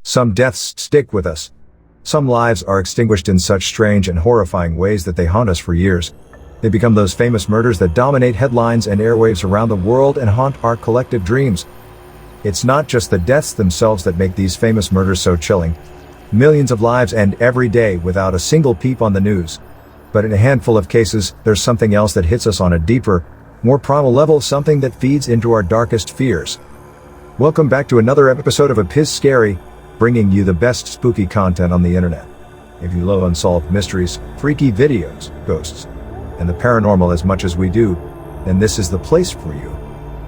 Some deaths stick with us. Some lives are extinguished in such strange and horrifying ways that they haunt us for years. They become those famous murders that dominate headlines and airwaves around the world and haunt our collective dreams. It's not just the deaths themselves that make these famous murders so chilling. Millions of lives end every day without a single peep on the news. But in a handful of cases, there's something else that hits us on a deeper, more primal level, something that feeds into our darkest fears. Welcome back to another episode of Epiz Scary, bringing you the best spooky content on the internet. If you love unsolved mysteries, freaky videos, ghosts, and the paranormal as much as we do, then this is the place for you.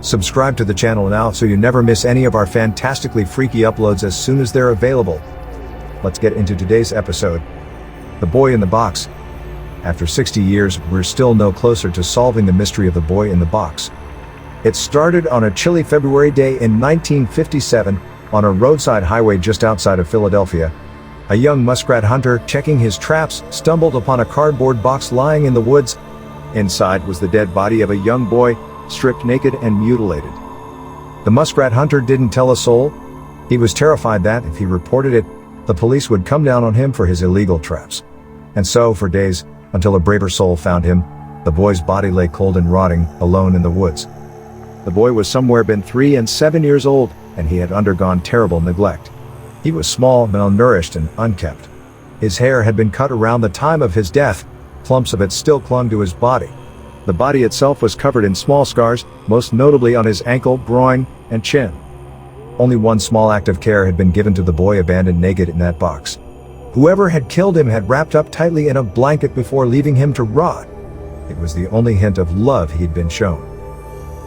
Subscribe to the channel now so you never miss any of our fantastically freaky uploads as soon as they're available. Let's get into today's episode. The Boy in the Box. After 60 years, we're still no closer to solving the mystery of the boy in the box. It started on a chilly February day in 1957 on a roadside highway just outside of Philadelphia. A young muskrat hunter checking his traps stumbled upon a cardboard box lying in the woods. Inside was the dead body of a young boy, stripped naked and mutilated. The muskrat hunter didn't tell a soul. He was terrified that, if he reported it, the police would come down on him for his illegal traps. And so, for days, until a braver soul found him, the boy's body lay cold and rotting, alone in the woods. The boy was somewhere between 3 and 7 years old, and he had undergone terrible neglect. He was small, malnourished, and unkempt. His hair had been cut around the time of his death. Clumps of it still clung to his body. The body itself was covered in small scars, most notably on his ankle, groin, and chin. Only one small act of care had been given to the boy abandoned naked in that box. Whoever had killed him had wrapped up tightly in a blanket before leaving him to rot. It was the only hint of love he'd been shown.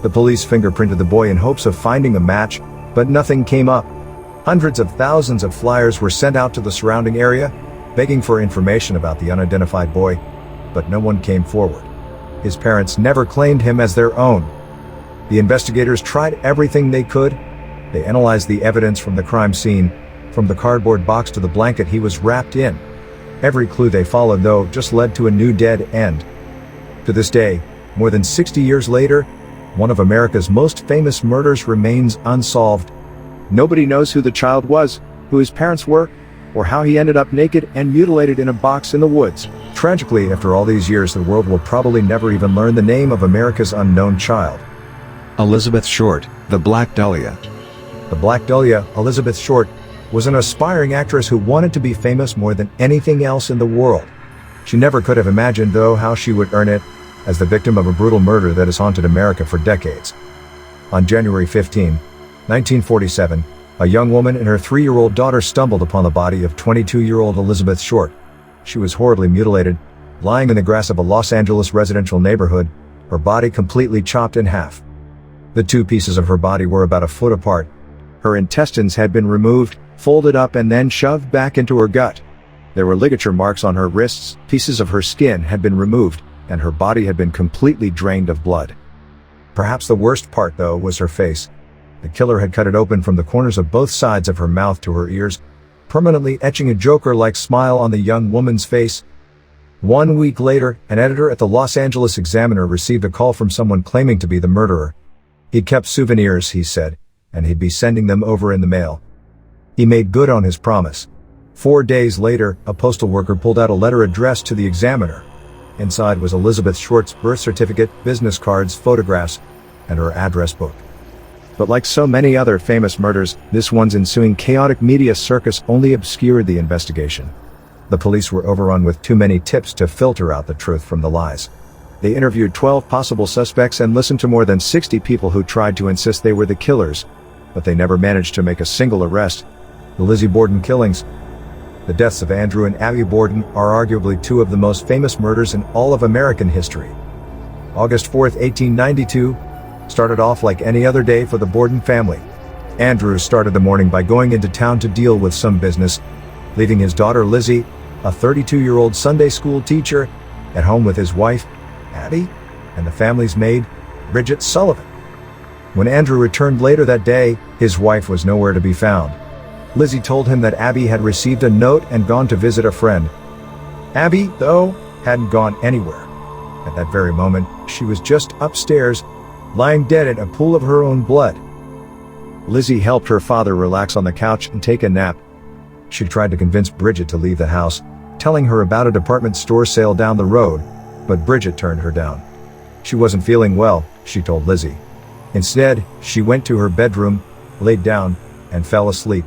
The police fingerprinted the boy in hopes of finding a match, but nothing came up. Hundreds of thousands of flyers were sent out to the surrounding area, begging for information about the unidentified boy, but no one came forward. His parents never claimed him as their own. The investigators tried everything they could. They analyzed the evidence from the crime scene, from the cardboard box to the blanket he was wrapped in. Every clue they followed, though, just led to a new dead end. To this day, more than 60 years later, one of America's most famous murders remains unsolved. Nobody knows who the child was, who his parents were, or how he ended up naked and mutilated in a box in the woods. Tragically, after all these years, the world will probably never even learn the name of America's unknown child. Elizabeth Short, the Black Dahlia. The Black Dahlia, Elizabeth Short, was an aspiring actress who wanted to be famous more than anything else in the world. She never could have imagined, though, how she would earn it, as the victim of a brutal murder that has haunted America for decades. On January 15, 1947, a young woman and her 3-year-old daughter stumbled upon the body of 22-year-old Elizabeth Short. She was horribly mutilated, lying in the grass of a Los Angeles residential neighborhood, her body completely chopped in half. The two pieces of her body were about a foot apart. Her intestines had been removed, folded up, and then shoved back into her gut. There were ligature marks on her wrists, pieces of her skin had been removed, and her body had been completely drained of blood. Perhaps the worst part, though, was her face. The killer had cut it open from the corners of both sides of her mouth to her ears, permanently etching a Joker-like smile on the young woman's face. 1 week later, an editor at the Los Angeles Examiner received a call from someone claiming to be the murderer. He'd kept souvenirs, he said, and he'd be sending them over in the mail. He made good on his promise. 4 days later, a postal worker pulled out a letter addressed to the Examiner. Inside was Elizabeth Short's birth certificate, business cards, photographs, and her address book. But like so many other famous murders, this one's ensuing chaotic media circus only obscured the investigation. The police were overrun with too many tips to filter out the truth from the lies. They interviewed 12 possible suspects and listened to more than 60 people who tried to insist they were the killers, but they never managed to make a single arrest. The Lizzie Borden killings. The deaths of Andrew and Abby Borden are arguably two of the most famous murders in all of American history. August 4, 1892, started off like any other day for the Borden family. Andrew started the morning by going into town to deal with some business, leaving his daughter Lizzie, a 32-year-old Sunday school teacher, at home with his wife, Abby, and the family's maid, Bridget Sullivan. When Andrew returned later that day, his wife was nowhere to be found. Lizzie told him that Abby had received a note and gone to visit a friend. Abby, though, hadn't gone anywhere. At that very moment, she was just upstairs, lying dead in a pool of her own blood. Lizzie helped her father relax on the couch and take a nap, She tried to convince Bridget to leave the house, telling her about a department store sale down the road, but Bridget turned her down. She wasn't feeling well, she told Lizzie. Instead, she went to her bedroom, laid down, and fell asleep.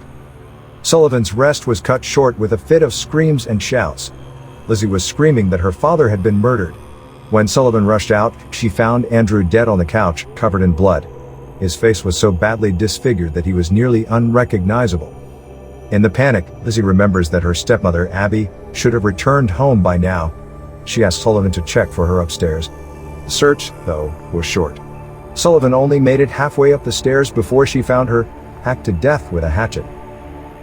Sullivan's rest was cut short with a fit of screams and shouts. Lizzie was screaming that her father had been murdered. When Sullivan rushed out, she found Andrew dead on the couch, covered in blood. His face was so badly disfigured that he was nearly unrecognizable. In the panic, Lizzie remembers that her stepmother, Abby, should have returned home by now. She asked Sullivan to check for her upstairs. The search, though, was short. Sullivan only made it halfway up the stairs before she found her, hacked to death with a hatchet.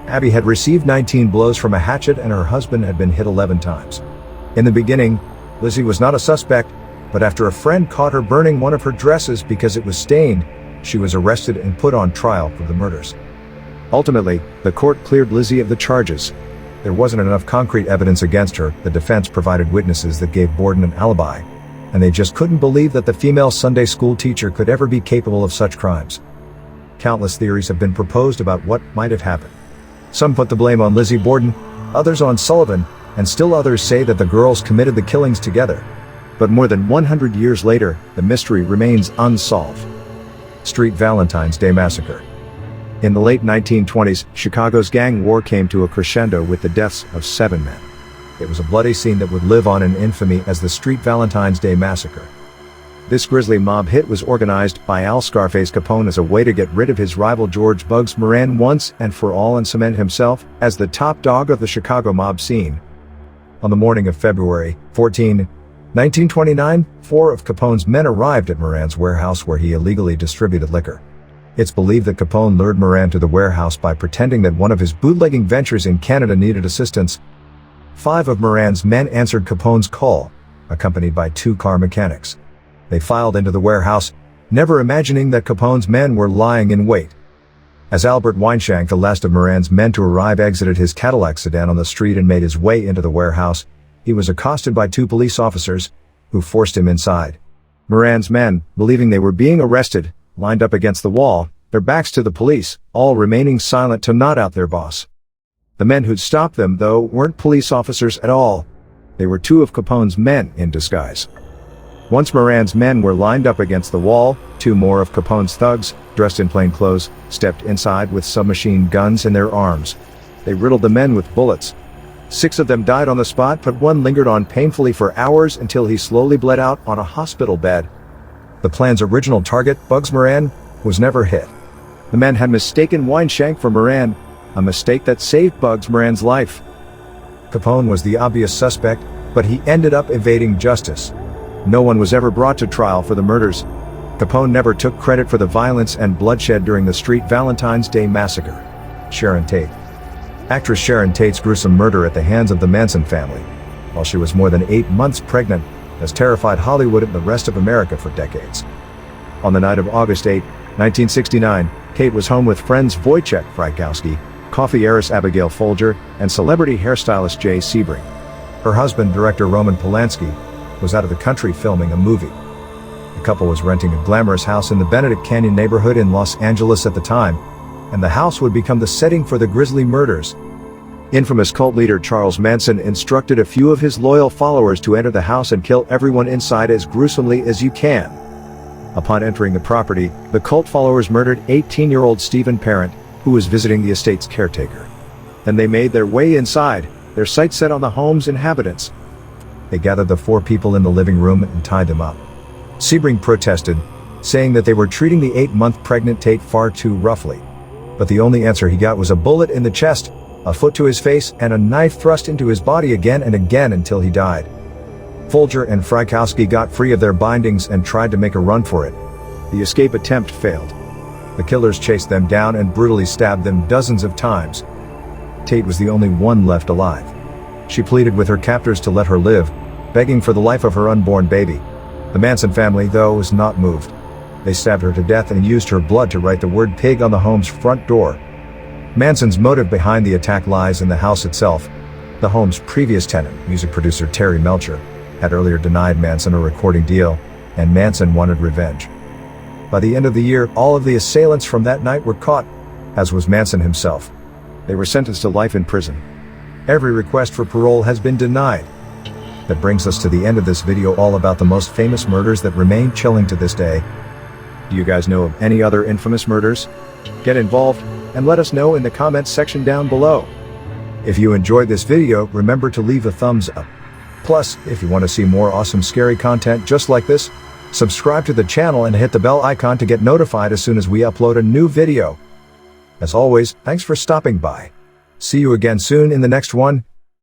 Abby had received 19 blows from a hatchet and her husband had been hit 11 times. In the beginning, Lizzie was not a suspect, but after a friend caught her burning one of her dresses because it was stained, she was arrested and put on trial for the murders. Ultimately, the court cleared Lizzie of the charges. There wasn't enough concrete evidence against her. The defense provided witnesses that gave Borden an alibi, and they just couldn't believe that the female Sunday school teacher could ever be capable of such crimes. Countless theories have been proposed about what might have happened. Some put the blame on Lizzie Borden, others on Sullivan, and still others say that the girls committed the killings together. But more than 100 years later, the mystery remains unsolved. Street Valentine's Day Massacre. In the late 1920s, Chicago's gang war came to a crescendo with the deaths of 7 men. It was a bloody scene that would live on in infamy as the Street Valentine's Day Massacre. This grisly mob hit was organized by Al Scarface Capone as a way to get rid of his rival George "Bugs" Moran once and for all and cement himself as the top dog of the Chicago mob scene. On the morning of February 14, 1929, 4 of Capone's men arrived at Moran's warehouse where he illegally distributed liquor. It's believed that Capone lured Moran to the warehouse by pretending that one of his bootlegging ventures in Canada needed assistance. 5 of Moran's men answered Capone's call, accompanied by 2 car mechanics. They filed into the warehouse, never imagining that Capone's men were lying in wait. As Albert Weinshank, the last of Moran's men to arrive, exited his Cadillac sedan on the street and made his way into the warehouse, he was accosted by 2 police officers, who forced him inside. Moran's men, believing they were being arrested, lined up against the wall, their backs to the police, all remaining silent to not out their boss. The men who'd stopped them, though, weren't police officers at all. They were 2 of Capone's men in disguise. Once Moran's men were lined up against the wall, 2 more of Capone's thugs, dressed in plain clothes, stepped inside with submachine guns in their arms. They riddled the men with bullets. 6 of them died on the spot, but 1 lingered on painfully for hours until he slowly bled out on a hospital bed. The plan's original target, Bugs Moran, was never hit. The men had mistaken Weinshank for Moran, a mistake that saved Bugs Moran's life. Capone was the obvious suspect, but he ended up evading justice. No one was ever brought to trial for the murders. Capone never took credit for the violence and bloodshed during the Street Valentine's Day Massacre. Sharon Tate. Actress Sharon Tate's gruesome murder at the hands of the Manson family, while she was more than 8 months pregnant, has terrified Hollywood and the rest of America for decades. On the night of August 8, 1969, Tate was home with friends Wojciech Frykowski, coffee heiress Abigail Folger, and celebrity hairstylist 𝐥𝐤𝐬𝐵. Her husband, director Roman Polanski, was out of the country filming a movie. The couple was renting a glamorous house in the Benedict Canyon neighborhood in Los Angeles at the time, and the house would become the setting for the grisly murders. Infamous cult leader Charles Manson instructed a few of his loyal followers to enter the house and kill everyone inside as gruesomely as you can. Upon entering the property, the cult followers murdered 18-year-old Stephen Parent, who was visiting the estate's caretaker. Then they made their way inside, their sights set on the home's inhabitants. They gathered the 4 people in the living room and tied them up. Sebring protested, saying that they were treating the 8-month pregnant Tate far too roughly. But the only answer he got was a bullet in the chest, a foot to his face, and a knife thrust into his body again and again until he died. Folger and Frykowski got free of their bindings and tried to make a run for it. The escape attempt failed. The killers chased them down and brutally stabbed them dozens of times. Tate was the only one left alive. She pleaded with her captors to let her live, begging for the life of her unborn baby. The Manson family, though, was not moved. They stabbed her to death and used her blood to write the word pig on the home's front door. Manson's motive behind the attack lies in the house itself. The home's previous tenant, music producer Terry Melcher, had earlier denied Manson a recording deal, and Manson wanted revenge. By the end of the year, all of the assailants from that night were caught, as was Manson himself. They were sentenced to life in prison. Every request for parole has been denied. That brings us to the end of this video all about the most famous murders that remain chilling to this day. Do you guys know of any other infamous murders? Get involved and let us know in the comments section down below. If you enjoyed this video, remember to leave a thumbs up. Plus, if you want to see more awesome scary content just like this, subscribe to the channel and hit the bell icon to get notified as soon as we upload a new video. As always, thanks for stopping by. See you again soon in the next one.